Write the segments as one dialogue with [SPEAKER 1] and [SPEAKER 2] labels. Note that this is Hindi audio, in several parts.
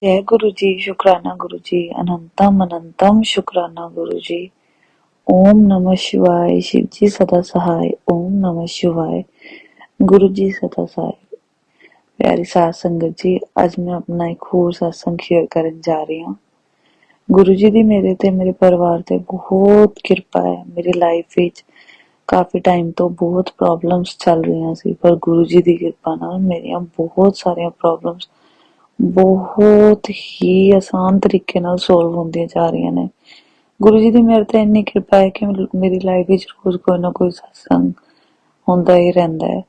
[SPEAKER 1] जय गुरु जी। शुक्राना गुरु जी। अनंतम अनंतम शुक्राना गुरु जी। ओम नमः शिवाय। शिव जी सदा सहाय। ओम नमः शिवाय। गुरु जी सदा सहाय। प्यारी साध संगत जी, ਅੱਜ ਮੈਂ ਆਪਣਾ ਇੱਕ ਹੋਰ ਸਤਸੰਗ ਸ਼ੇਅਰ ਕਰਨ ਜਾ ਰਹੀ ਹਾਂ। ਗੁਰੂ ਜੀ ਦੀ ਮੇਰੇ ਤੇ ਮੇਰੇ ਪਰਿਵਾਰ ਤੇ ਬਹੁਤ ਕਿਰਪਾ ਹੈ। ਮੇਰੀ ਲਾਈਫ ਵਿੱਚ ਕਾਫੀ ਟਾਈਮ ਤੋਂ ਬਹੁਤ ਪ੍ਰੋਬਲਮਸ ਚੱਲ ਰਹੀਆਂ ਸੀ, ਪਰ ਗੁਰੂ ਜੀ ਦੀ ਕਿਰਪਾ ਨਾਲ ਮੇਰੀਆਂ ਬਹੁਤ ਸਾਰੀਆਂ ਪ੍ਰੋਬਲਮਸ ਬਹੁਤ ਹੀ ਆਸਾਨ ਤਰੀਕੇ ਨਾਲ ਸੋਲਵ ਹੁੰਦੀਆਂ ਜਾ ਰਹੀਆਂ ਨੇ। ਗੁਰੂ ਜੀ ਦੀ ਮੇਰੇ ਤੇ ਇੰਨੀ ਕਿਰਪਾ ਹੈ ਕਿ ਮੇਰੀ ਲਾਈਫ ਵਿੱਚ ਰੋਜ਼ ਕੋਈ ਨਾ ਕੋਈ ਸਤਸੰਗ ਹੁੰਦਾ ਹੀ ਰਹਿੰਦਾ ਹੈ।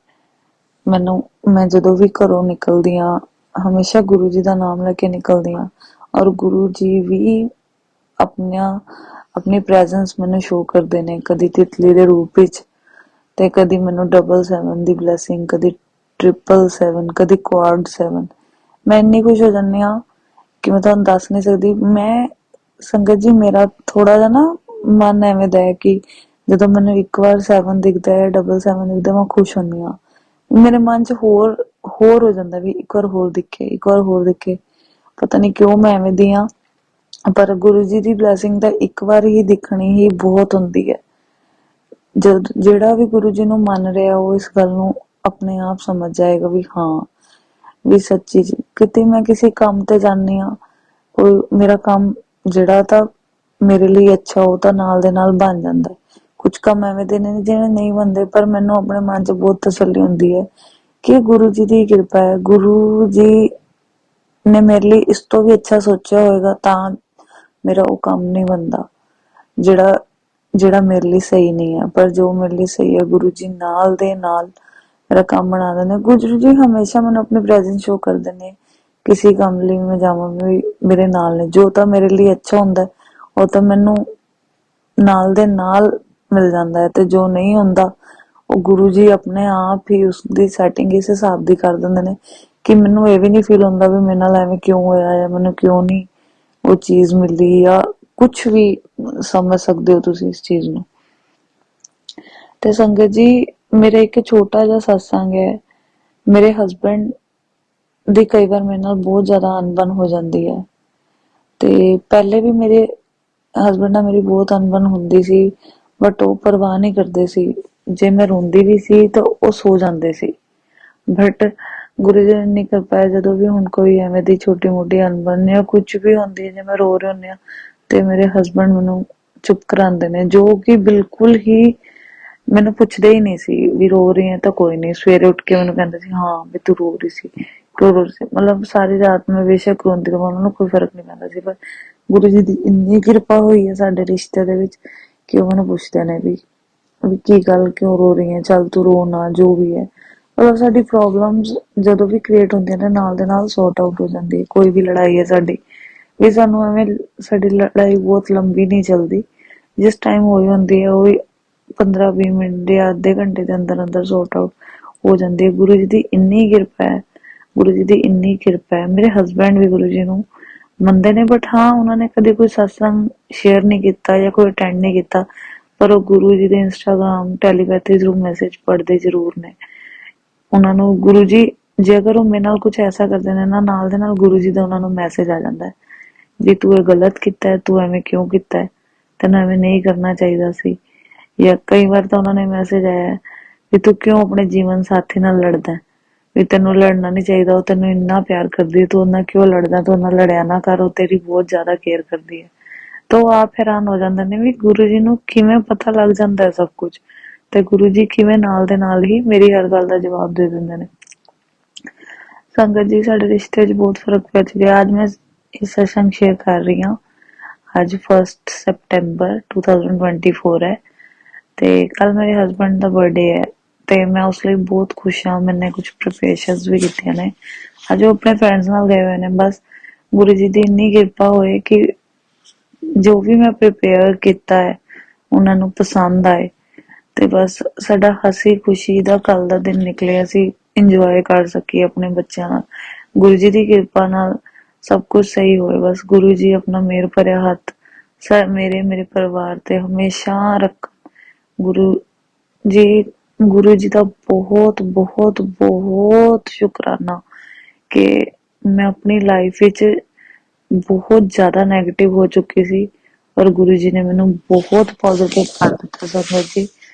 [SPEAKER 1] ਮੈਂ ਜਦੋਂ ਵੀ ਘਰੋਂ ਨਿਕਲਦੀ ਹਾਂ ਹਮੇਸ਼ਾ ਗੁਰੂ ਜੀ ਦਾ ਨਾਮ ਲੈ ਕੇ ਨਿਕਲਦੀ ਹਾਂ, ਔਰ ਗੁਰੂ ਜੀ ਵੀ ਆਪਣੀ ਪ੍ਰੈਜ਼ੈਂਸ ਮੈਨੂੰ ਸ਼ੋ ਕਰਦੇ ਨੇ, ਕਦੀ ਤਿਤਲੀ ਦੇ ਰੂਪ ਵਿੱਚ ਤੇ ਕਦੀ ਮੈਨੂੰ 777 ਦੀ ਬਲੈਸਿੰਗ, ਕਦੀ 777, ਕਦੀ ਕੁਆਡ 7। ਮੈਂ ਇੰਨੀ ਖੁਸ਼ ਹੋ ਜਾਂਦੀ ਹਾਂ ਕਿ ਮੈਂ ਤੁਹਾਨੂੰ ਦੱਸ ਨਹੀਂ ਸਕਦੀ। ਮੈਂ ਸੰਗਤ ਜੀ, ਮੇਰਾ ਥੋੜਾ ਜਿਹਾ ਨਾ ਮਨ ਐਵੇਂ ਦਾ ਹੈ ਕਿ ਜਦੋਂ ਮੈਨੂੰ ਇੱਕ ਵਾਰ 7 ਦਿਖਦਾ ਹੈ, 777 ਦਿਖਦਾ, ਮੈਂ ਖੁਸ਼ ਹੁੰਦੀ ਹਾਂ। ਮੇਰੇ ਮਨ 'ਚ ਹੋਰ ਹੋ ਜਾਂਦਾ ਵੀ ਇੱਕ ਵਾਰ ਹੋਰ ਦਿਖੇ, ਇੱਕ ਵਾਰ ਹੋਰ ਦਿਖੇ। ਪਤਾ ਨਹੀਂ ਕਿਉਂ ਮੈਂ ਐਵੇਂ ਦੀ ਹਾਂ, ਪਰ ਗੁਰੂ ਜੀ ਦੀ ਬਲੈਸਿੰਗ ਤਾਂ ਇੱਕ ਵਾਰ ਹੀ ਦਿਖਣੀ ਹੀ ਬਹੁਤ ਹੁੰਦੀ ਹੈ। ਜਿਹੜਾ ਵੀ ਗੁਰੂ ਜੀ ਨੂੰ ਮੰਨ ਰਿਹਾ ਉਹ ਇਸ ਗੱਲ ਨੂੰ ਆਪਣੇ ਆਪ ਸਮਝ ਜਾਏਗਾ ਵੀ ਹਾਂ, ਵੀ ਸੱਚੀ ਜੀ। ਕਿਤੇ ਮੈਂ ਕਿਸੇ ਕੰਮ ਤੇ ਜਾਂਦੀ ਹਾਂ, ਕੋਈ ਮੇਰਾ ਕੰਮ ਜਿਹੜਾ ਤਾਂ ਮੇਰੇ ਲਈ ਅੱਛਾ ਉਹ ਤਾਂ ਨਾਲ ਦੇ ਨਾਲ ਬਣ ਜਾਂਦਾ। ਕੁਝ ਕੰਮ ਐਵੇਂ ਦੇ ਨੇ ਜਿਹੜੇ ਨਹੀਂ ਬਣਦੇ, ਪਰ ਮੈਨੂੰ ਆਪਣੇ ਮਨ 'ਚ ਬਹੁਤ ਤਸੱਲੀ ਹੁੰਦੀ ਹੈ ਕਿ ਗੁਰੂ ਜੀ ਦੀ ਕਿਰਪਾ ਹੈ। ਗੁਰੂ ਜੀ ਨੇ ਮੇਰੇ ਲਈ ਇਸ ਤੋਂ ਵੀ ਅੱਛਾ ਸੋਚਿਆ ਹੋਏਗਾ ਤਾਂ ਮੇਰਾ ਉਹ ਕੰਮ ਨਹੀਂ ਬਣਦਾ ਜਿਹੜਾ ਮੇਰੇ ਲਈ ਸਹੀ ਨਹੀਂ ਹੈ। ਪਰ ਜੋ ਮੇਰੇ ਲਈ ਸਹੀ ਹੈ, ਗੁਰੂ ਜੀ ਨਾਲ ਦੇ ਨਾਲ ਮੇਰਾ ਕੰਮ ਬਣਾ ਦਿੰਦੇ। ਗੁਰੂ ਜੀ ਹਮੇਸ਼ਾ ਮੈਨੂੰ ਆਪਣੀ ਪ੍ਰੈਜ਼ੈਂਸ ਸ਼ੋ ਕਰਦੇ ਨੇ। ਕਿਸੇ ਕੰਮ ਲਈ ਮੈਂ ਜਾਵਾਂ ਵੀ ਮੇਰੇ ਨਾਲ ਨੇ। ਜੋ ਤਾਂ ਮੇਰੇ ਲਈ ਅੱਛਾ ਹੁੰਦਾ ਉਹ ਤਾਂ ਮੈਨੂੰ ਨਾਲ ਦੇ ਨਾਲ ਮਿਲ ਜਾਂਦਾ ਹੈ, ਤੇ ਜੋ ਨਹੀਂ ਹੁੰਦਾ ਉਹ ਗੁਰੂ ਜੀ ਆਪਣੇ ਆਪ ਹੀ ਉਸਦੀ ਸੈਟਿੰਗ ਇਸ ਹਿਸਾਬ ਦੀ ਕਰ ਦਿੰਦੇ ਨੇ ਕਿ ਮੈਨੂੰ ਇਹ ਵੀ ਨਹੀਂ ਫੀਲ ਹੁੰਦਾ ਵੀ ਮੇਰੇ ਨਾਲ ਐਵੇਂ ਕਿਉਂ ਹੋਇਆ, ਜਾਂ ਮੈਨੂੰ ਕਿਉਂ ਨਹੀਂ ਉਹ ਚੀਜ਼ ਮਿਲੀ, ਜਾਂ ਕੁਛ ਵੀ ਸਮਝ ਸਕਦੇ ਹੋ ਤੁਸੀਂ ਇਸ ਚੀਜ਼ ਨੂੰ। ਤੇ ਸੰਗਤ ਜੀ, ਮੇਰਾ ਇੱਕ ਛੋਟਾ ਜਿਹਾ ਸਤਸੰਗ ਹੈ। ਮੇਰੇ ਹਸਬੈਂਡ ਦੀ ਕਈ ਵਾਰ ਮੇਰੇ ਨਾਲ ਬਹੁਤ ਜ਼ਿਆਦਾ ਅਣਬਣ ਹੋ ਜਾਂਦੀ ਹੈ, ਤੇ ਪਹਿਲੇ ਵੀ ਮੇਰੇ ਹਸਬੈਂਡ ਨਾਲ ਮੇਰੀ ਬਹੁਤ ਅਣਬਣ ਹੁੰਦੀ ਸੀ, ਬਟ ਉਹ ਪਰਵਾਹ ਨਹੀਂ ਕਰਦੇ ਸੀ। ਜੇ ਮੈਂ ਰੋਂਦੀ ਵੀ ਸੀ ਤਾਂ ਉਹ ਸੋ ਜਾਂਦੇ ਸੀ। ਬਟ ਗੁਰੂ ਜੀ ਨੇ ਇੰਨੀ ਕਿਰਪਾ ਹੈ, ਜਦੋਂ ਵੀ ਹੁਣ ਕੋਈ ਐਵੇਂ ਦੀ ਛੋਟੀ ਮੋਟੀ ਅਣਬਣ ਜਾਂ ਕੁਛ ਵੀ ਹੁੰਦੀ ਹੈ, ਜੇ ਮੈਂ ਰੋ ਰਹੀ ਹੁੰਦੀ ਹਾਂ ਤੇ ਮੇਰੇ ਹਸਬੈਂਡ ਮੈਨੂੰ ਚੁੱਪ ਕਰਾਉਂਦੇ ਨੇ, ਜੋ ਕਿ ਬਿਲਕੁਲ ਹੀ ਮੈਨੂੰ ਪੁੱਛਦੇ ਹੀ ਨਹੀਂ ਸੀ ਵੀ ਰੋ ਰਹੀ ਹੈ ਤਾਂ ਕੋਈ ਨਹੀਂ। ਸਵੇਰੇ ਉੱਠ ਕੇ ਮੈਨੂੰ ਕਹਿੰਦੇ ਸੀ ਹਾਂ ਵੀ ਤੂੰ ਰੋ ਰਹੀ ਸੀ, ਕਿਉਂ ਰੋ ਰਹੀ ਸੀ। ਮਤਲਬ ਸਾਰੀ ਰਾਤ ਮੈਂ ਬੇਸ਼ੱਕ ਰੋਂਦੀ ਰਹਾਂ, ਉਹਨਾਂ ਨੂੰ ਕੋਈ ਫਰਕ ਨਹੀਂ ਪੈਂਦਾ ਸੀ। ਪਰ ਗੁਰੂ ਜੀ ਦੀ ਇੰਨੀ ਕਿਰਪਾ ਹੋਈ ਹੈ ਸਾਡੇ ਰਿਸ਼ਤੇ ਦੇ ਵਿੱਚ ਕਿ ਉਹ ਮੈਨੂੰ ਪੁੱਛਦੇ ਨੇ ਵੀ ਕੀ ਗੱਲ, ਕਿਉਂ ਰੋ ਰਹੀ ਹੈ, ਚੱਲ ਤੂੰ ਰੋ ਨਾ, ਜੋ ਵੀ ਹੈ। ਮਤਲਬ ਸਾਡੀ ਪ੍ਰੋਬਲਮਸ ਜਦੋਂ ਵੀ ਕ੍ਰੀਏਟ ਹੁੰਦੀਆਂ ਨੇ ਨਾਲ ਦੇ ਨਾਲ ਸੌਰਟ ਆਊਟ ਹੋ ਜਾਂਦੀ ਹੈ। ਕੋਈ ਵੀ ਲੜਾਈ ਹੈ ਸਾਡੀ, ਵੀ ਸਾਨੂੰ ਐਵੇਂ ਸਾਡੀ ਲੜਾਈ ਬਹੁਤ ਲੰਬੀ ਨਹੀਂ ਚੱਲਦੀ। ਜਿਸ ਟਾਈਮ ਹੋਈ ਹੁੰਦੀ ਹੈ ਉਹ 15-20 ਮਿੰਟ ਜਾਂ ਅੱਧੇ ਘੰਟੇ ਦੇ ਅੰਦਰ ਅੰਦਰ ਸੌਰਟ ਆਊਟ ਹੋ ਜਾਂਦੀ ਹੈ। ਗੁਰੂ ਜੀ ਦੀ ਇੰਨੀ ਕਿਰਪਾ ਹੈ, ਗੁਰੂ ਜੀ ਦੀ ਇੰਨੀ ਕਿਰਪਾ ਹੈ। ਮੇਰੇ ਹਸਬੈਂਡ ਵੀ ਗੁਰੂ ਜੀ ਨੂੰ ਮੰਨਦੇ ਨੇ, ਬਟ ਹਾਂ ਉਹਨਾਂ ਨੇ ਕਦੇ ਕੋਈ ਸਤਸੰਗ ਸ਼ੇਅਰ ਨਹੀਂ ਕੀਤਾ ਜਾਂ ਕੋਈ ਅਟੈਂਡ ਨਹੀਂ ਕੀਤਾ, ਪਰ ਉਹ ਗੁਰੂ ਜੀ ਦੇ ਇੰਸਟਾਗ੍ਰਾਮ ਟੈਲੀਪੈਥੀ ਥਰੂ ਮੈਸੇਜ ਪੜ੍ਹਦੇ ਜ਼ਰੂਰ ਨੇ। ਉਹਨਾਂ ਨੂੰ ਗੁਰੂ ਜੀ, ਜੇ ਅਗਰ ਉਹ ਮੇਰੇ ਨਾਲ ਕੁਛ ਐਸਾ ਕਰਦੇ ਨੇ ਨਾ, ਨਾਲ ਦੇ ਨਾਲ ਗੁਰੂ ਜੀ ਦਾ ਉਹਨਾਂ ਨੂੰ ਮੈਸੇਜ ਆ ਜਾਂਦਾ ਹੈ ਵੀ ਤੂੰ ਇਹ ਗਲਤ ਕੀਤਾ ਹੈ, ਤੂੰ ਐਵੇਂ ਕਿਉਂ ਕੀਤਾ ਹੈ, ਤੈਨੂੰ ਐਵੇਂ ਨਹੀਂ ਕਰਨਾ ਚਾਹੀਦਾ ਸੀ। ਜਾਂ ਕਈ ਵਾਰ ਤਾਂ ਉਹਨਾਂ ਨੇ ਮੈਸੇਜ ਆਇਆ ਵੀ ਤੂੰ ਕਿਉਂ ਆਪਣੇ ਜੀਵਨ ਸਾਥੀ ਨਾਲ ਲੜਦਾ, ਵੀ ਤੈਨੂੰ ਲੜਨਾ ਨਹੀਂ ਚਾਹੀਦਾ, ਉਹ ਤੈਨੂੰ ਇੰਨਾ ਪਿਆਰ ਕਰਦੀ ਹੈ, ਤੂੰ ਉਹਨਾਂ ਕਿਉਂ ਲੜਦਾ, ਤੂੰ ਉਹਨਾਂ ਲੜਿਆ ਨਾ ਕਰ, ਉਹ ਤੇਰੀ ਬਹੁਤ ਜ਼ਿਆਦਾ ਕੇਅਰ ਕਰਦੀ ਹੈ। ਤਾਂ ਉਹ ਆਪ ਹੈਰਾਨ ਹੋ ਜਾਂਦੇ ਨੇ ਵੀ ਗੁਰੂ ਜੀ ਨੂੰ ਕਿਵੇਂ ਪਤਾ ਲੱਗ ਜਾਂਦਾ ਹੈ ਸਭ ਕੁਝ, ਤੇ ਗੁਰੂ ਜੀ ਕਿਵੇਂ ਨਾਲ ਦੇ ਨਾਲ ਹੀ ਮੇਰੀ ਹਰ ਗੱਲ ਦਾ ਜਵਾਬ ਦੇ ਦਿੰਦੇ ਨੇ। ਸੰਗਤ ਜੀ, ਸਾਡੇ ਰਿਸ਼ਤੇ 'ਚ ਬਹੁਤ ਫਰਕ ਪੈ ਚੁੱਕਿਆ। ਅੱਜ ਮੈਂ ਇਹ ਸੈਸ਼ਨ ਸ਼ੇਅਰ ਕਰ ਰਹੀ ਹਾਂ। ਅੱਜ 1 ਸਤੰਬਰ 2024 ਹੈ, ਤੇ ਕੱਲ ਮੇਰੇ ਹਸਬੈਂਡ ਦਾ ਬਰਥਡੇ ਹੈ, ਤੇ ਮੈਂ ਉਸ ਲਈ ਬਹੁਤ ਖੁਸ਼ ਹਾਂ। ਮੈंने ਕੁਝ ਪ੍ਰਿਪਰੇਸ਼ਨਸ ਵੀ ਕੀਤੀਆਂ ਨੇ। ਅੱਜ ਉਹ ਆਪਣੇ ਫਰੈਂਡਸ ਨਾਲ ਗਏ ਹੋਏ ਨੇ। ਬਸ ਗੁਰੂ ਜੀ ਦੀ ਇੰਨੀ ਕਿਰਪਾ ਹੋਏ ਕਿ ਜੋ ਵੀ ਮੈਂ ਪ੍ਰਿਪੇਅਰ ਕੀਤਾ ਹੈ ਉਹਨਾਂ ਨੂੰ ਪਸੰਦ ਆਏ, ਤੇ ਬਸ ਸਾਡਾ ਹਸੀ ਖੁਸ਼ੀ ਦਾ ਕੱਲ ਦਾ ਦਿਨ ਨਿਕਲਿਆ। ਅਸੀਂ ਇੰਜੋਏ ਕਰ ਸਕੀਏ ਆਪਣੇ ਬੱਚਿਆਂ ਨਾਲ। ਗੁਰੂ ਜੀ ਦੀ ਕਿਰਪਾ ਨਾਲ ਸਭ ਕੁਝ ਸਹੀ ਹੋਏ। ਬਸ ਗੁਰੂ ਜੀ ਆਪਣਾ ਮਿਹਰ ਭਰਿਆ ਹੱਥ ਮੇਰੇ ਪਰਿਵਾਰ ਤੇ ਹਮੇਸ਼ਾ ਰੱਖ। ਗੁਰੂ ਜੀ ਦਾ ਬਹੁਤ ਬਹੁਤ ਬਹੁਤ ਸ਼ੁਕਰਾਨਾ ਕਿ ਮੈਂ ਆਪਣੀ ਲਾਈਫ ਵਿੱਚ बहुत ज़्यादा नेगेटिव हो चुकी ਸੀ ਪਰ ਗੁਰੂ ਜੀ ਨੇ ਮੈਨੂੰ ਬਹੁਤ ਪੋਜ਼ਿਟਿਵ ਕਰ ਦਿੱਤਾ ਸੰਗਤ ਜੀ।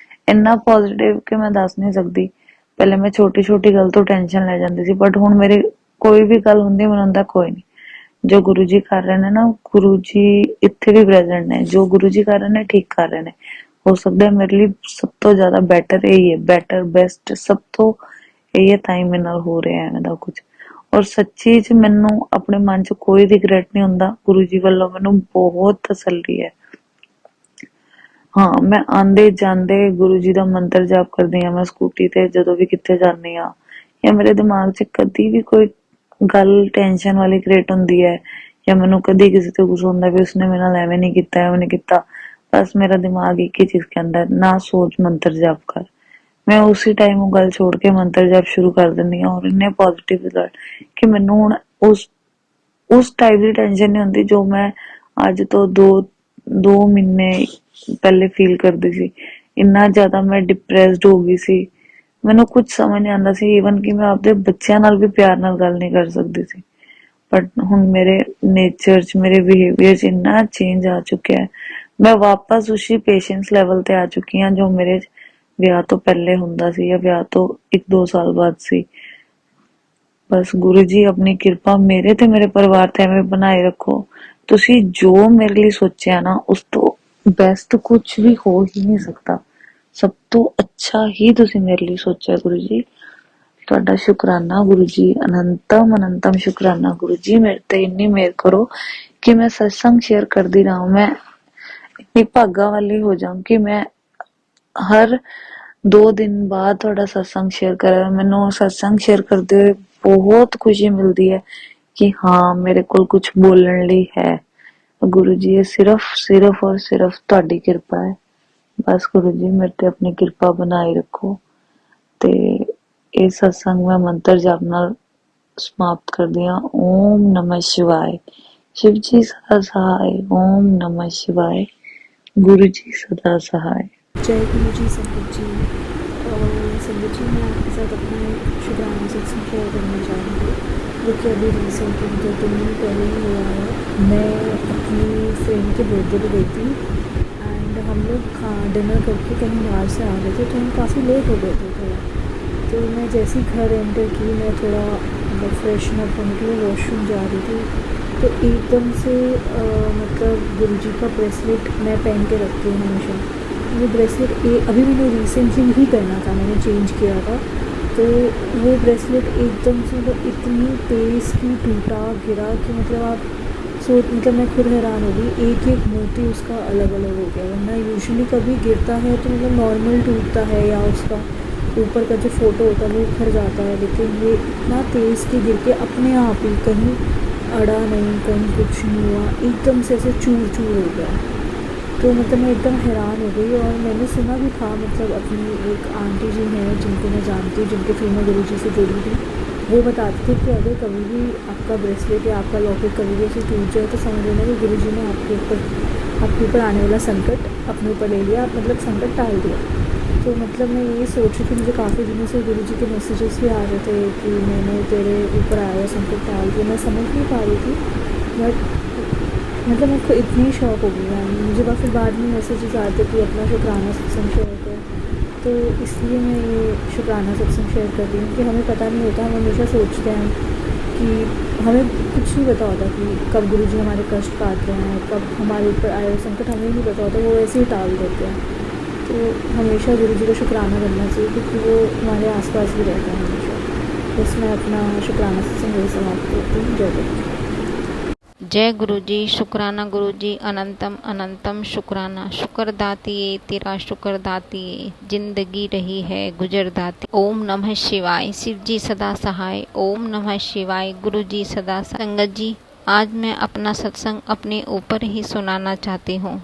[SPEAKER 1] ਇੰਨਾ ਪੋਜ਼ਿਟਿਵ ਕਿ ਮੈਂ ਦੱਸ ਨਹੀਂ ਸਕਦੀ। ਪਹਿਲੇ ਮੈਂ ਛੋਟੀ ਛੋਟੀ ਗੱਲ ਤੋਂ ਟੈਨਸ਼ਨ ਲੈ ਜਾਂਦੀ ਸੀ ਬਟ ਹੁਣ ਮੇਰੇ ਕੋਈ ਵੀ ਗੱਲ ਹੁੰਦੀ ਮੈਨੂੰ ਹੁੰਦਾ ਕੋਈ ਨਹੀਂ, ਜੋ ਗੁਰੂ ਜੀ ਕਰ ਰਹੇ ਨੇ ਨਾ, ਗੁਰੂ ਜੀ ਇੱਥੇ ਵੀ ਪ੍ਰੈਜ਼ੈਂਟ ਨੇ, ਜੋ ਗੁਰੂ ਜੀ ਕਰ ਰਹੇ ਨੇ ਠੀਕ ਕਰ ਰਹੇ ਨੇ। ਹੋ ਸਕਦਾ ਹੈ ਮੇਰੇ ਲਈ ਸਭ ਤੋਂ ਜ਼ਿਆਦਾ ਬੈਟਰ ਇਹੀ ਹੈ, ਬੈਟਰ ਬੈਸਟ ਸਭ ਤੋਂ ਇਹ ਹੈ, ਤਾਂ ਹੀ ਮੇਰੇ ਨਾਲ ਹੋ ਰਿਹਾ ਐਵੇਂ ਦਾ ਕੁਝ। ਔਰ ਸੱਚੀ ਚ ਮੈਨੂੰ ਆਪਣੇ ਮਨ ਚ ਕੋਈ ਰਿਗਰੈਟ ਨਹੀਂ ਹੁੰਦਾ, ਗੁਰੂ ਜੀ ਵੱਲੋਂ ਮੈਨੂੰ ਬਹੁਤ ਤਸੱਲੀ ਹੈ। ਹਾਂ, ਮੈਂ ਆਂਦੇ ਜਾਂਦੇ ਗੁਰੂ ਜੀ ਦਾ ਮੰਤਰ ਜਾਪ ਕਰਦੀ ਹਾਂ, ਮੈਂ ਸਕੂਟੀ ਤੇ ਜਦੋਂ ਵੀ ਕਿੱਥੇ ਜਾਂਦੀ ਹਾਂ, ਜਾਂ ਮੇਰੇ ਦਿਮਾਗ ਚ ਕਦੀ ਵੀ ਕੋਈ ਗੱਲ ਟੈਨਸ਼ਨ ਵਾਲੀ ਕ੍ਰੀਏਟ ਹੁੰਦੀ ਹੈ, ਜਾਂ ਮੈਨੂੰ ਕਦੀ ਕਿਸੇ ਤੇ ਕੁਝ ਹੁੰਦਾ ਵੀ ਉਸਨੇ ਮੇਰੇ ਨਾਲ ਐਵੇਂ ਨਹੀਂ ਕੀਤਾ ਐਵੇਂ ਨਹੀਂ ਕੀਤਾ, ਬਸ ਮੇਰਾ ਦਿਮਾਗ ਇੱਕ ਹੀ ਚੀਜ਼ ਕਹਿੰਦਾ, ਨਾ ਸੋਚ, ਮੰਤਰ ਜਾਪ ਕਰ। ਮੈਂ ਉਸੇ ਟਾਈਮ ਉਹ ਗੱਲ ਛੋੜ ਕੇ ਮੰਤਰ ਜਾਪ ਸ਼ੁਰੂ ਕਰ ਦਿੰਦੀ ਹਾਂ ਔਰ ਇੰਨੇ ਪੋਜ਼ਿਟਿਵ ਰਿਜ਼ਲਟ ਕਿ ਮੈਨੂੰ ਹੁਣ ਉਸ ਟਾਈਪ ਦੀ ਟੈਨਸ਼ਨ ਨਹੀਂ ਹੁੰਦੀ ਜੋ ਮੈਂ ਅੱਜ ਤੋਂ 2 ਮਹੀਨੇ ਪਹਿਲੇ ਫੀਲ ਕਰਦੀ ਸੀ। ਇੰਨਾ ਜ਼ਿਆਦਾ ਮੈਂ ਡਿਪਰੈਸਡ ਹੋ ਗਈ ਸੀ, ਮੈਨੂੰ ਕੁਝ ਸਮਝ ਨਹੀਂ ਆਉਂਦਾ ਸੀ, ਈਵਨ ਕਿ ਮੈਂ ਆਪਦੇ ਬੱਚਿਆਂ ਨਾਲ ਵੀ ਪਿਆਰ ਨਾਲ ਗੱਲ ਨਹੀਂ ਕਰ ਸਕਦੀ ਸੀ। ਬਟ ਹੁਣ ਮੇਰੇ ਨੇਚਰ ਚ, ਮੇਰੇ ਬਿਹੇਵੀਅਰ ਚ ਇੰਨਾ ਚੇਂਜ ਆ ਚੁੱਕਿਆ ਹੈ, ਮੈਂ ਵਾਪਸ ਉਸੇ ਪੇਸ਼ੈਂਸ ਲੈਵਲ ਤੇ ਆ ਚੁੱਕੀ ਹਾਂ ਜੋ ਮੇਰੇ ਵਿਆਹ ਤੋਂ ਪਹਿਲੇ ਹੁੰਦਾ ਸੀ ਜਾਂ ਵਿਆਹ ਤੋਂ 1-2 ਸਾਲ ਬਾਅਦ ਸੀ। ਬਸ ਗੁਰੂ ਜੀ ਆਪਣੀ ਕਿਰਪਾ ਮੇਰੇ ਤੇ ਮੇਰੇ ਪਰਿਵਾਰ ਤੇ ਐਵੇਂ ਬਣਾਏ ਰੱਖੋ। ਤੁਸੀਂ ਜੋ ਮੇਰੇ ਲਈ ਸੋਚਿਆ ਨਾ, ਉਸ ਤੋਂ ਬੈਸਟ ਕੁਝ ਵੀ ਹੋ ਹੀ ਨਹੀਂ ਸਕਦਾ। ਸਭ ਤੋਂ ਅੱਛਾ ਹੀ ਤੁਸੀਂ ਮੇਰੇ ਲਈ ਸੋਚਿਆ ਗੁਰੂ ਜੀ। ਤੁਹਾਡਾ ਸ਼ੁਕਰਾਨਾ ਗੁਰੂ ਜੀ, ਅਨੰਤਮ ਅਨੰਤਮ ਸ਼ੁਕਰਾਨਾ ਗੁਰੂ ਜੀ। ਮੇਰੇ ਤੇ ਇੰਨੀ ਮਿਹਰ ਕਰੋ ਕਿ ਮੈਂ ਸਤਸੰਗ ਸ਼ੇਅਰ ਕਰਦੀ ਰਹਾਂ, ਮੈਂ ਇੰਨੀ ਭਾਗਾ ਵਾਲੀ ਹੋ ਜਾऊं ਕਿ ਮੈਂ ਹਰ 2 ਦਿਨ ਬਾਅਦ ਤੁਹਾਡਾ ਸਤਸੰਗ ਸ਼ੇਅਰ ਕਰਾਂ। ਮੈਨੂੰ ਸਤਸੰਗ ਸ਼ੇਅਰ ਕਰਦੇ ਹੋਏ ਬਹੁਤ ਖੁਸ਼ੀ ਮਿਲਦੀ ਹੈ ਕਿ ਹਾਂ, ਮੇਰੇ ਕੋਲ ਕੁਝ ਬੋਲਣ ਲਈ ਹੈ। ਗੁਰੂ ਜੀ, ਇਹ ਸਿਰਫ ਔਰ ਸਿਰਫ ਤੁਹਾਡੀ ਕਿਰਪਾ ਹੈ। ਬਸ ਗੁਰੂ ਜੀ, ਮੇਰੇ ਤੇ ਆਪਣੀ ਕਿਰਪਾ ਬਣਾਈ ਰੱਖੋ। ਤੇ ਇਹ ਸਤਸੰਗ ਮੈਂ ਮੰਤਰ ਜਾਪ ਨਾਲ ਸਮਾਪਤ ਕਰਦੀ ਹਾਂ। ਓਮ ਨਮः शिवाय। शिव जी सदा सहाय। ओम नमः शिवाय। गुरु जी सदा सहाय।
[SPEAKER 2] जय गुरु जी संगत जी। संगत जी, मैं आपके साथ अपना एक शुक्राना सत्संग शेयर करना चाहूँगी जो कि अभी रिसेंटली 2-3 दिन पहले ही हुआ है। मैं अपनी फ्रेंड के बर्थडे पे गई थी एंड हम लोग डिनर करके कहीं बाहर से आ गए थे, तो हम काफ़ी लेट हो गए थे थोड़ा। तो मैं जैसे ही घर एंटर की, मैं थोड़ा मतलब फ्रेशन अप होने के लिए वॉशरूम जा रही थी, तो एकदम से मतलब गुरु जी का ब्रेसलेट मैं पहन के रखती हूँ हमेशा। वो ब्रेसलेट अभी मैंने रिसेंटली ही पहना था, मैंने चेंज किया था, तो वो ब्रेसलेट एकदम से मतलब इतनी तेज़ की टूटा गिरा कि मतलब आप मतलब मैं खुद हैरान हो गई। एक एक मोती उसका अलग अलग हो गया, वरना यूजुअली कभी गिरता है तो मतलब नॉर्मल टूटता है या उसका ऊपर का जो फ़ोटो होता है वो उखड़ जाता है, लेकिन ये इतना तेज़ कि गिर के अपने आप ही कहीं अड़ा नहीं, कहीं कुछ नहीं हुआ, एकदम से ऐसे चूर चूर हो गया। तो मतलब मैं एकदम हैरान हो गई। और मैंने सुना भी था, मतलब अपनी एक आंटी जी हैं जिनको मैं जानती हूँ, जिनके थ्रू मैं गुरु जी से जुड़ी थी, वो बताते थे कि अगर कभी भी आपका ब्रेसलेट या आपका लॉकेट कभी भी ऐसे टूट जाए तो समझ लेना कि गुरु जी ने आपके ऊपर आने वाला संकट अपने ऊपर ले लिया, मतलब संकट टाल दिया। तो मतलब मैं ये सोच रही थी, मुझे काफ़ी दिनों से गुरु जी के मैसेजेस भी आ रहे थे कि मैंने तेरे ऊपर आया हुआ संकट टाल दिया। मैं समझ नहीं पा रही थी, बट मतलब मैं खुद इतनी शौक हो गई यार, मुझे फिर बाद में मैसेजेस आते कि अपना शुक्राना सत्संग शेयर कर। तो इसलिए मैं ये शुक्राना सत्संग शेयर कर रही हूँ कि हमें पता नहीं होता, हम हमेशा सोचते हैं कि हमें कुछ नहीं पता होता कि कब गुरु जी हमारे कष्ट काट रहे हैं, कब हमारे ऊपर आए हुए संकट हमें नहीं पता होता, वो ऐसे ही टाल देते हैं। तो हमेशा गुरु जी का शुक्राना करना चाहिए क्योंकि वो हमारे आसपास भी रहता है हमेशा। बस मैं अपना शुक्राना सत्संग यही समाप्त करती हूँ। जय गुरु जी।
[SPEAKER 3] जय गुरु जी। शुक्राना गुरु जी, अनंतम अनंतम शुक्राना। शुक्र दातिए तेरा, शुक्र दातिए, जिंदगी रही है गुजर दाती। ओम नमः शिवाय। शिव जी सदा सहाय। ओम नमः शिवाय। गुरु जी सदा सहाय। संगत जी, आज मैं अपना सत्संग अपने ऊपर ही सुनाना चाहती हूँ।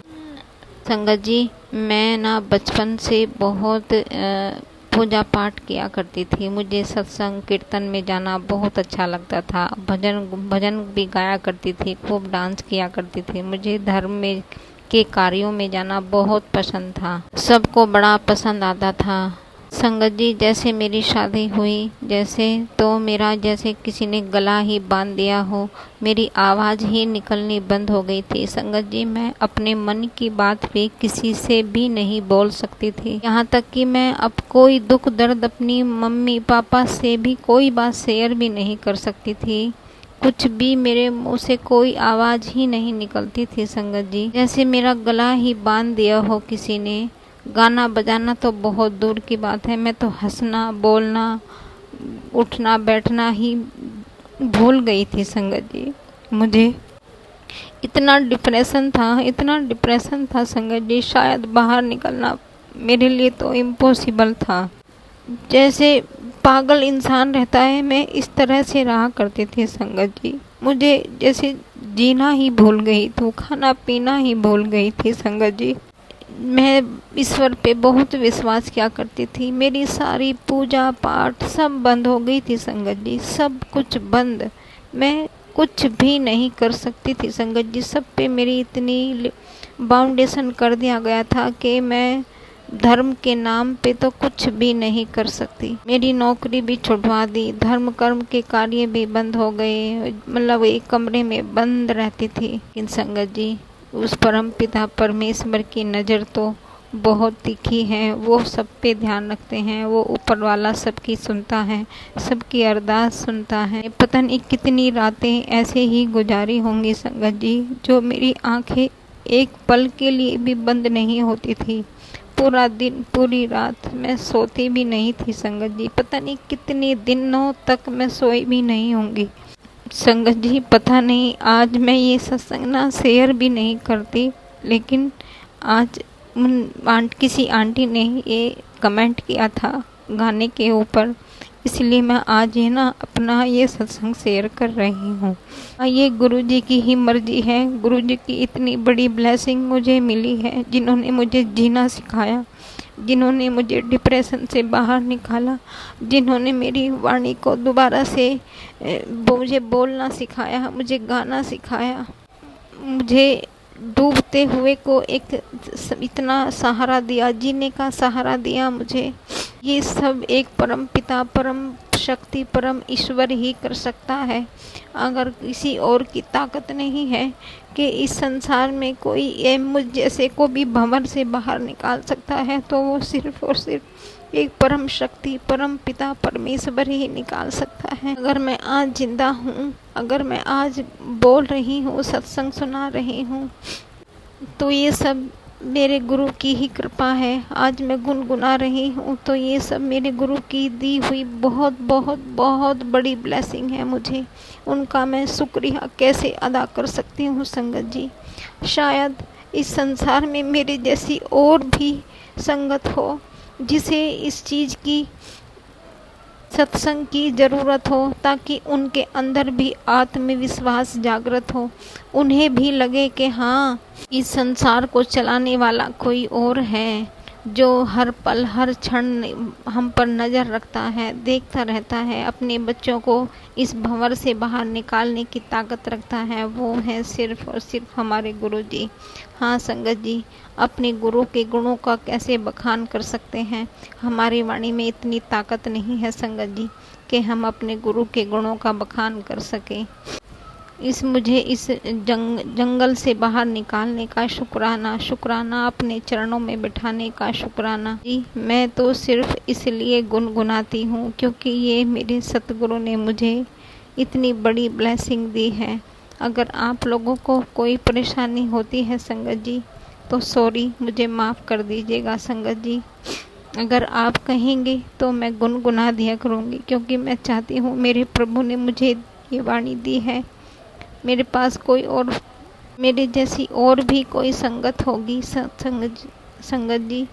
[SPEAKER 3] संगत जी, मैं ना बचपन से बहुत पूजा पाठ किया करती थी। मुझे सत्संग कीर्तन में जाना बहुत अच्छा लगता था। भजन भी गाया करती थी, खूब डांस किया करती थी। मुझे धर्म में के कार्यों में जाना बहुत पसंद था, सबको बड़ा पसंद आता था। संगत जी, जैसे मेरी शादी हुई जैसे तो मेरा जैसे किसी ने गला ही बांध दिया हो, मेरी आवाज़ ही निकलनी बंद हो गई थी। संगत जी, मैं अपने मन की बात भी किसी से भी नहीं बोल सकती थी। यहाँ तक कि मैं अब कोई दुख दर्द अपनी मम्मी पापा से भी कोई बात शेयर भी नहीं कर सकती थी। कुछ भी मेरे मुंह से कोई आवाज़ ही नहीं निकलती थी। संगत जी, जैसे मेरा गला ही बांध दिया हो किसी ने। गाना बजाना तो बहुत दूर की बात है, मैं तो हंसना बोलना उठना बैठना ही भूल गई थी। संगत जी, मुझे इतना डिप्रेशन था संगत जी, शायद बाहर निकलना मेरे लिए तो इम्पॉसिबल था। जैसे पागल इंसान रहता है, मैं इस तरह से रहा करती थी। संगत जी, मुझे जैसे जीना ही भूल गई थी, खाना पीना ही भूल गई थी। संगत जी, मैं ईश्वर पे बहुत विश्वास किया करती थी, मेरी सारी पूजा पाठ सब बंद हो गई थी। संगत जी, सब कुछ बंद, मैं कुछ भी नहीं कर सकती थी। संगत जी, सब पे मेरी इतनी बाउंडेशन कर दिया गया था कि मैं धर्म के नाम पे तो कुछ भी नहीं कर सकती। मेरी नौकरी भी छुड़वा दी, धर्म कर्म के कार्य भी बंद हो गए, मतलब एक कमरे में बंद रहती थी। लेकिन संगत जी, उस परम पिता परमेश्वर की नज़र तो बहुत तीखी है, वो सब पे ध्यान रखते हैं, वो ऊपर वाला सबकी सुनता है, सबकी अरदास सुनता है। पता नहीं कितनी रातें ऐसे ही गुजारी होंगी संगत जी, जो मेरी आंखें एक पल के लिए भी बंद नहीं होती थी। पूरा दिन पूरी रात मैं सोती भी नहीं थी। संगत जी, पता नहीं कितने दिनों तक मैं सोई भी नहीं होंगी। संगत जी, पता नहीं आज मैं ये सत्संग ना शेयर भी नहीं करती, लेकिन आज किसी आंटी ने ये कमेंट किया था गाने के ऊपर, इसलिए मैं आज ये ना अपना ये सत्संग शेयर कर रही हूँ। ये गुरुजी की ही मर्जी है, गुरुजी की इतनी बड़ी ब्लेसिंग मुझे मिली है, जिन्होंने मुझे जीना सिखाया, जिन्होंने मुझे डिप्रेशन से बाहर निकाला, जिन्होंने मेरी वाणी को दोबारा से मुझे बोलना सिखाया, मुझे गाना सिखाया, मुझे डूबते हुए को एक इतना सहारा दिया, जीने का सहारा दिया मुझे। ये सब एक परम पिता परम शक्ति परम ईश्वर ही कर सकता है। अगर किसी और की ताकत नहीं है कि इस संसार में कोई मुझ जैसे को भी भंवर से बाहर निकाल सकता है, तो वो सिर्फ और सिर्फ एक परम शक्ति परम पिता परमेश्वर ही निकाल सकता है। अगर मैं आज जिंदा हूँ, अगर मैं आज बोल रही हूँ, सत्संग सुना रही हूँ, तो ये सब मेरे गुरु की ही कृपा है। आज मैं गुनगुना रही हूँ तो ये सब मेरे गुरु की दी हुई बहुत बहुत बहुत बड़ी ब्लेसिंग है मुझे। उनका मैं शुक्रिया कैसे अदा कर सकती हूँ संगत जी। शायद इस संसार में मेरे जैसी और भी संगत हो जिसे इस चीज़ की सत्संग की ज़रूरत हो, ताकि उनके अंदर भी आत्मविश्वास जागृत हो, उन्हें भी लगे कि हाँ, इस संसार को चलाने वाला कोई और है, जो हर पल हर क्षण हम पर नज़र रखता है, देखता रहता है, अपने बच्चों को इस भंवर से बाहर निकालने की ताकत रखता है। वो है सिर्फ और सिर्फ हमारे गुरु जी। हाँ संगत जी, अपने गुरु के गुणों का कैसे बखान कर सकते हैं। हमारी वाणी में इतनी ताकत नहीं है संगत जी कि हम अपने गुरु के गुणों का बखान कर सकें। मुझे इस जंगल से बाहर निकालने का शुक्राना, अपने चरणों में बिठाने का शुक्राना जी। मैं तो सिर्फ इसलिए गुनगुनाती हूँ क्योंकि ये मेरे सतगुरु ने मुझे इतनी बड़ी ब्लेसिंग दी है। अगर आप लोगों को कोई परेशानी होती है संगत जी, तो सॉरी, मुझे माफ़ कर दीजिएगा संगत जी। अगर आप कहेंगे तो मैं गुनगुना दिया करूँगी, क्योंकि मैं चाहती हूँ मेरे प्रभु ने मुझे ये वाणी दी है। मेरे पास कोई और मेरे जैसी और भी कोई संगत होगी संगत जी,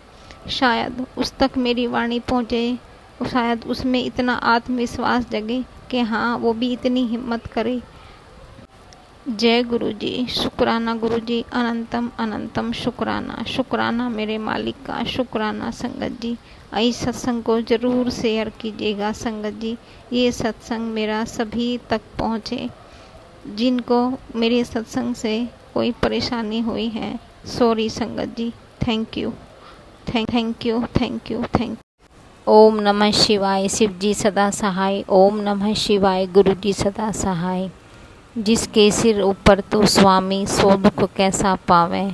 [SPEAKER 3] शायद उस तक मेरी वाणी पहुँचे, शायद उसमें इतना आत्मविश्वास जगे कि हाँ, वो भी इतनी हिम्मत करे। जय गुरु जी, शुक्राना गुरु जी, अनंतम अनंतम शुक्राना मेरे मालिक का शुक्राना संगत जी। इस सत्संग को ज़रूर शेयर कीजिएगा संगत जी, ये सत्संग मेरा सभी तक पहुँचे। जिनको मेरे सत्संग से कोई परेशानी हुई है, सॉरी संगत जी, थैंक यू। ओम नमः शिवाय। शिव जी सदा सहाय। ओम नमः शिवाय। गुरु जी सदा सहाय। जिसके सिर ऊपर तो स्वामी, सो दुख कैसा पावे।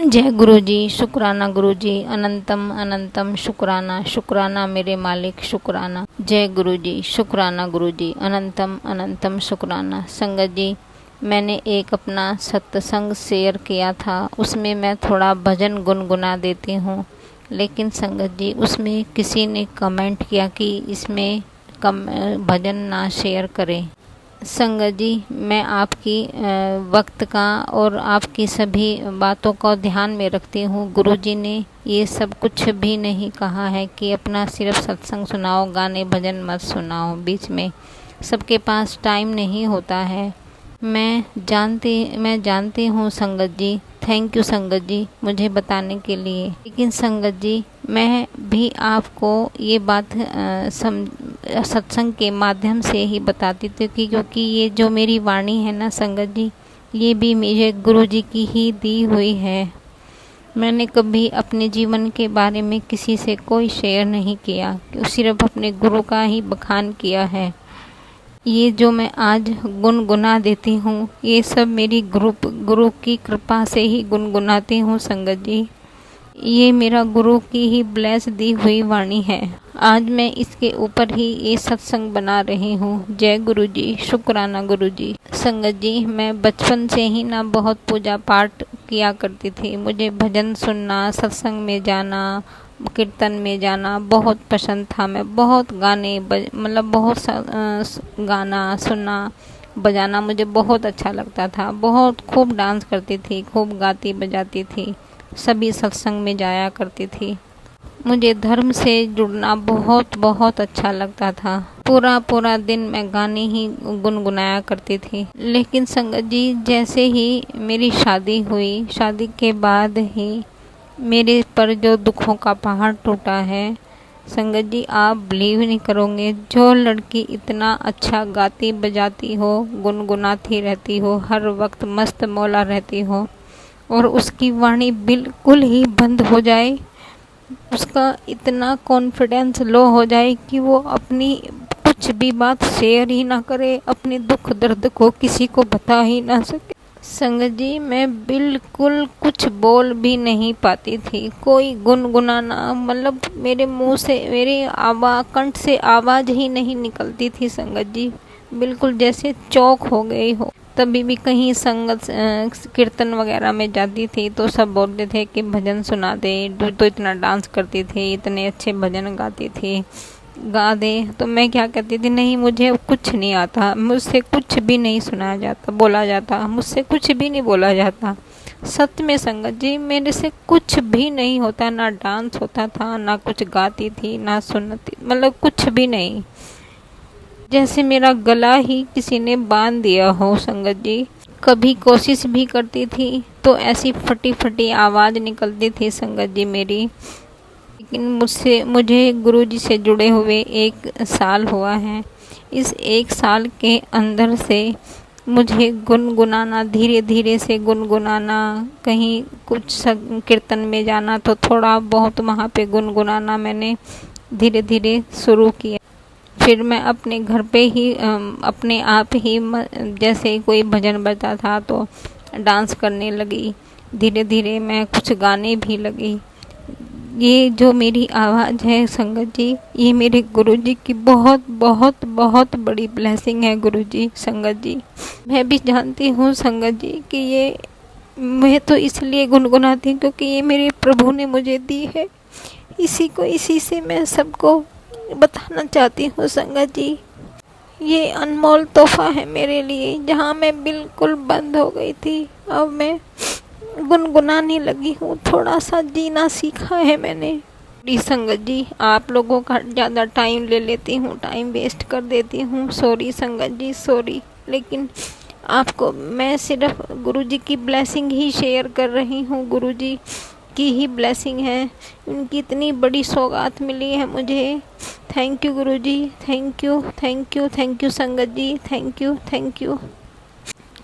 [SPEAKER 3] जय गुरु जी। शुक्राना गुरु जी। अनंतम अनंतम शुक्राना। शुक्राना मेरे मालिक, शुक्राना। जय गुरु जी। शुक्राना गुरु जी। अनंतम अनंतम शुक्राना। संगत जी, मैंने एक अपना सत्संग शेयर किया था, उसमें मैं थोड़ा भजन गुनगुना देती हूँ, लेकिन संगत जी उसमें किसी ने कमेंट किया कि इसमें भजन ना शेयर करें। संगत जी, मैं आपकी वक्त का और आपकी सभी बातों को ध्यान में रखती हूँ। गुरुजी ने ये सब कुछ भी नहीं कहा है कि अपना सिर्फ सत्संग सुनाओ, गाने भजन मत सुनाओ बीच में। सबके पास टाइम नहीं होता है। मैं जानती हूँ संगत जी। थैंक यू संगत जी मुझे बताने के लिए। लेकिन संगत जी, मैं भी आपको ये बात सत्संग के माध्यम से ही बताती थी क्योंकि ये जो मेरी वाणी है ना संगत जी, ये भी मुझे गुरु जी की ही दी हुई है। मैंने कभी अपने जीवन के बारे में किसी से कोई शेयर नहीं किया, सिर्फ अपने गुरु का ही बखान किया है। ये जो मैं आज गुनगुना देती हूँ, ये सब मेरी गुरु की कृपा से ही गुनगुनाती हूँ संगत जी। ये मेरा गुरु की ही ब्लेस दी हुई वाणी है। आज मैं इसके ऊपर ही ये सत्संग बना रही हूँ। जय गुरु जी। शुक्राना गुरु जी। संगत जी, मैं बचपन से ही ना बहुत पूजा पाठ किया करती थी। मुझे भजन सुनना, सत्संग में जाना, कीर्तन में जाना बहुत पसंद था। मैं बहुत गाने बहुत गाना सुनना, बजाना मुझे बहुत अच्छा लगता था। बहुत खूब डांस करती थी, खूब गाती बजाती थी, सभी सत्संग में जाया करती थी। मुझे धर्म से जुड़ना बहुत बहुत अच्छा लगता था। पूरा दिन मैं गाने ही गुनगुनाया करती थी। लेकिन संगत जी, जैसे ही मेरी शादी हुई, शादी के बाद ही मेरे पर जो दुखों का पहाड़ टूटा है संगत जी, आप बिलीव नहीं करोगे। जो लड़की इतना अच्छा गाती बजाती हो, गुनगुनाती रहती हो, हर वक्त मस्त मौला रहती हो, और उसकी वाणी बिल्कुल ही बंद हो जाए, उसका इतना कॉन्फिडेंस लो हो जाए कि वो अपनी कुछ भी बात शेयर ही ना करे, अपने दुख दर्द को किसी को बता ही ना सके। संगत जी, मैं बिल्कुल कुछ बोल भी नहीं पाती थी। कोई गुनगुनाना मेरे मुंह से, मेरे कंठ से आवाज़ ही नहीं निकलती थी संगत जी। बिल्कुल जैसे चौक हो गई हो। तभी भी कहीं संगत कीर्तन वगैरह में जाती थी तो सब बोलते थे कि भजन सुना दे, तो इतना डांस करती थी, इतने अच्छे भजन गाती थी, गा दे। तो मैं क्या कहती थी, नहीं मुझे कुछ नहीं आता, मुझसे कुछ भी नहीं सुनाया जाता, बोला जाता, मुझसे कुछ भी नहीं बोला जाता। सत्य में संगत जी, मेरे से कुछ भी नहीं होता, ना डांस होता था, ना कुछ गाती थी, ना सुनती, कुछ भी नहीं। जैसे मेरा गला ही किसी ने बांध दिया हो संगत जी। कभी कोशिश भी करती थी तो ऐसी फटी फटी आवाज़ निकलती थी संगत जी मेरी। लेकिन मुझे गुरुजी से जुड़े हुए 1 साल हुआ है। इस 1 साल के अंदर से मुझे गुनगुनाना, धीरे धीरे से गुनगुनाना, कहीं कुछ कीर्तन में जाना तो थोड़ा बहुत वहाँ पे गुनगुनाना मैंने धीरे धीरे शुरू किया। फिर मैं अपने घर पे ही अपने आप ही जैसे कोई भजन बजता था तो डांस करने लगी। धीरे धीरे मैं कुछ गाने भी लगी। ये जो मेरी आवाज़ है संगत जी, ये मेरे गुरुजी की बहुत बहुत बहुत बड़ी ब्लेसिंग है गुरुजी। संगत जी, मैं भी जानती हूँ संगत जी कि ये मैं तो इसलिए गुनगुनाती हूँ क्योंकि ये मेरे प्रभु ने मुझे दी है। इसी से मैं सबको बताना चाहती हूँ संगत जी। ये अनमोल तोहफा है मेरे लिए। जहाँ मैं बिल्कुल बंद हो गई थी, अब मैं गुनगुनाने लगी हूँ। थोड़ा सा जीना सीखा है मैंने। संगत जी, आप लोगों का ज़्यादा टाइम ले लेती हूँ, टाइम वेस्ट कर देती हूँ, सॉरी संगत जी, सॉरी। लेकिन आपको मैं सिर्फ गुरुजी की ब्लेसिंग ही शेयर कर रही हूँ। गुरुजी की ही ब्लेसिंग है, उनकी इतनी बड़ी सौगात मिली है मुझे। Thank you Guruji, thank you संगत जी, थैंक यू।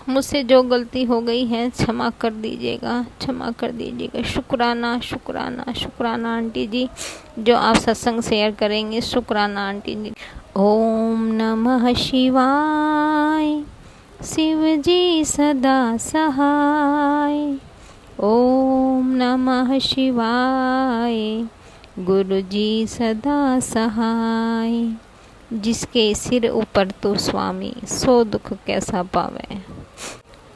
[SPEAKER 3] मुझसे जो गलती हो गई है क्षमा कर दीजिएगा, क्षमा कर दीजिएगा। शुक्राना शुक्राना शुक्राना आंटी जी, जो आप सत्संग शेयर करेंगे। शुक्राना आंटी जी। ओम नमः शिवाय, शिव जी सदा सहाय। ओम नमः शिवाय, गुरु जी सदा सहाय। जिसके सिर ऊपर तो स्वामी, सो दुख कैसा पावे।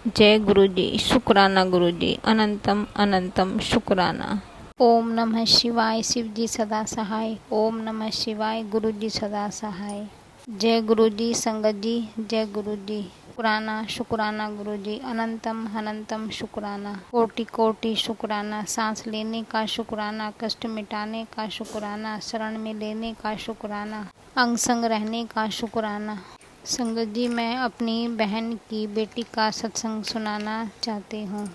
[SPEAKER 3] जय गुरु जी। शुक्राना गुरु जी, अनंतम अनंतम शुक्राना। ओम नमः शिवाय, शिव जी सदा सहाय। ओम नमः शिवाय, गुरु जी सदा सहाय। जय गुरु जी। संगत जी, जय गुरु जी। शुक्राना शुक्राना गुरु जी, अनंतम अनंतम शुक्राना। कोटि कोटि शुक्राना। सांस लेने का शुक्राना, कष्ट मिटाने का शुक्राना, शरण में लेने का शुक्राना, अंग संग रहने का शुक्राना। संगत जी, मैं अपनी बहन की बेटी का सत्संग सुनाना चाहती हूँ।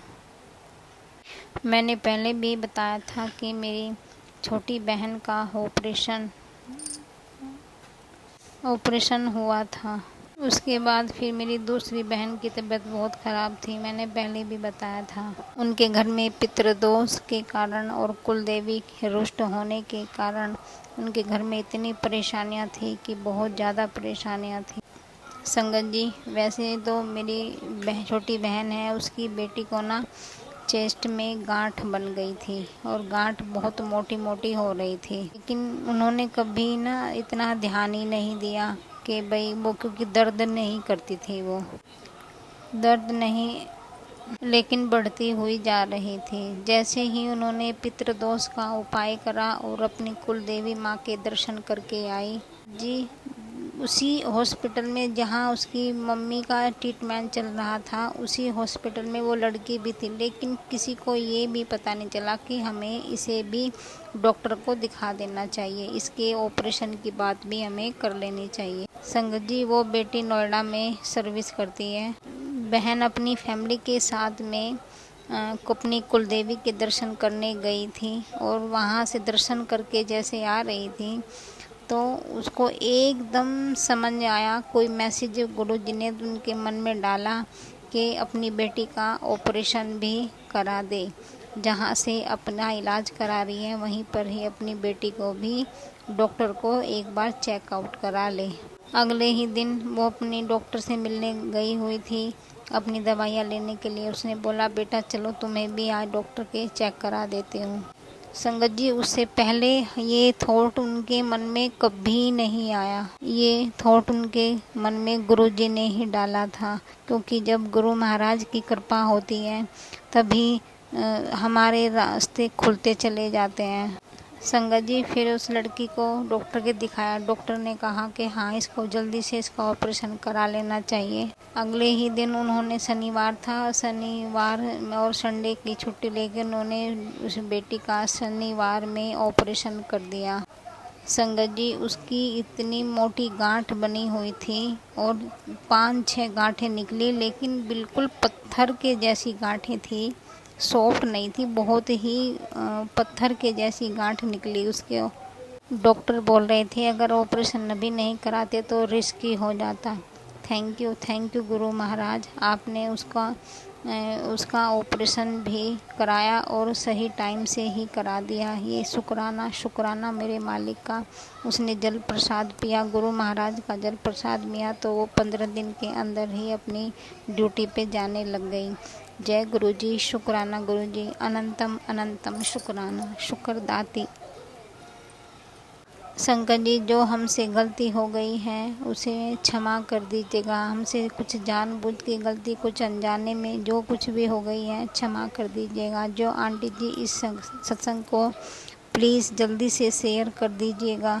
[SPEAKER 3] मैंने पहले भी बताया था कि मेरी छोटी बहन का ऑपरेशन हुआ था। उसके बाद फिर मेरी दूसरी बहन की तबीयत बहुत ख़राब थी, मैंने पहले भी बताया था। उनके घर में पितृदोष के कारण और कुलदेवी रुष्ट होने के कारण उनके घर में इतनी परेशानियां थी कि बहुत ज़्यादा परेशानियां थी। संगत जी, वैसे तो मेरी छोटी बहन है, उसकी बेटी को ना चेस्ट में गांठ बन गई थी और गांठ बहुत मोटी मोटी हो रही थी, लेकिन उन्होंने कभी ना इतना ध्यान ही नहीं दिया कि भाई वो, क्योंकि दर्द नहीं करती थी, वो दर्द नहीं, लेकिन बढ़ती हुई जा रही थी। जैसे ही उन्होंने पितृदोष का उपाय करा और अपनी कुल देवी माँ के दर्शन करके आई जी, उसी हॉस्पिटल में जहाँ उसकी मम्मी का ट्रीटमेंट चल रहा था, उसी हॉस्पिटल में वो लड़की भी थी, लेकिन किसी को ये भी पता नहीं चला कि हमें इसे भी डॉक्टर को दिखा देना चाहिए, इसके ऑपरेशन की बात भी हमें कर लेनी चाहिए। संगत जी, वो बेटी नोएडा में सर्विस करती है। बहन अपनी फैमिली के साथ में अपनी कुलदेवी के दर्शन करने गई थी और वहाँ से दर्शन करके जैसे आ रही थी तो उसको एकदम समझ आया, कोई मैसेज गुरुजी ने उनके मन में डाला कि अपनी बेटी का ऑपरेशन भी करा दे। जहाँ से अपना इलाज करा रही है वहीं पर ही अपनी बेटी को भी डॉक्टर को एक बार चेकआउट करा ले। अगले ही दिन वो अपनी डॉक्टर से मिलने गई हुई थी अपनी दवाइयाँ लेने के लिए। उसने बोला, बेटा चलो तुम्हें भी आज डॉक्टर के चेक करा देती हूँ। संगत जी, उससे पहले ये थॉट उनके मन में कभी नहीं आया। ये थॉट उनके मन में गुरुजी ने ही डाला था, क्योंकि जब गुरु महाराज की कृपा होती है तभी हमारे रास्ते खुलते चले जाते हैं। संगत जी, फिर उस लड़की को डॉक्टर के दिखाया। डॉक्टर ने कहा कि हाँ, इसको जल्दी से इसका ऑपरेशन करा लेना चाहिए। अगले ही दिन उन्होंने, शनिवार और संडे की छुट्टी लेकर उन्होंने उस बेटी का शनिवार में ऑपरेशन कर दिया। संगत जी, उसकी इतनी मोटी गांठ बनी हुई थी और 5-6 गांठें निकली, लेकिन बिल्कुल पत्थर के जैसी गांठें थी, सॉफ्ट नहीं थी, बहुत ही पत्थर के जैसी गांठ निकली उसके। डॉक्टर बोल रहे थे अगर ऑपरेशन अभी नहीं कराते तो रिस्की हो जाता। थैंक यू गुरु महाराज, आपने उसका ऑपरेशन भी कराया और सही टाइम से ही करा दिया। ये शुक्राना मेरे मालिक का। उसने जल प्रसाद पिया, गुरु महाराज का जल प्रसाद पिया, तो वो 15 दिन के अंदर ही अपनी ड्यूटी पे जाने लग गई। जय गुरु जी। शुक्राना गुरु जी, अनंतम अनंतम शुक्राना। शुक्र दाती। शंकर जी, जो हमसे गलती हो गई है उसे क्षमा कर दीजिएगा। हमसे कुछ जानबूझ के गलती, कुछ अनजाने में जो कुछ भी हो गई है क्षमा कर दीजिएगा। जो आंटी जी, इस सत्संग को प्लीज़ जल्दी से शेयर कर दीजिएगा।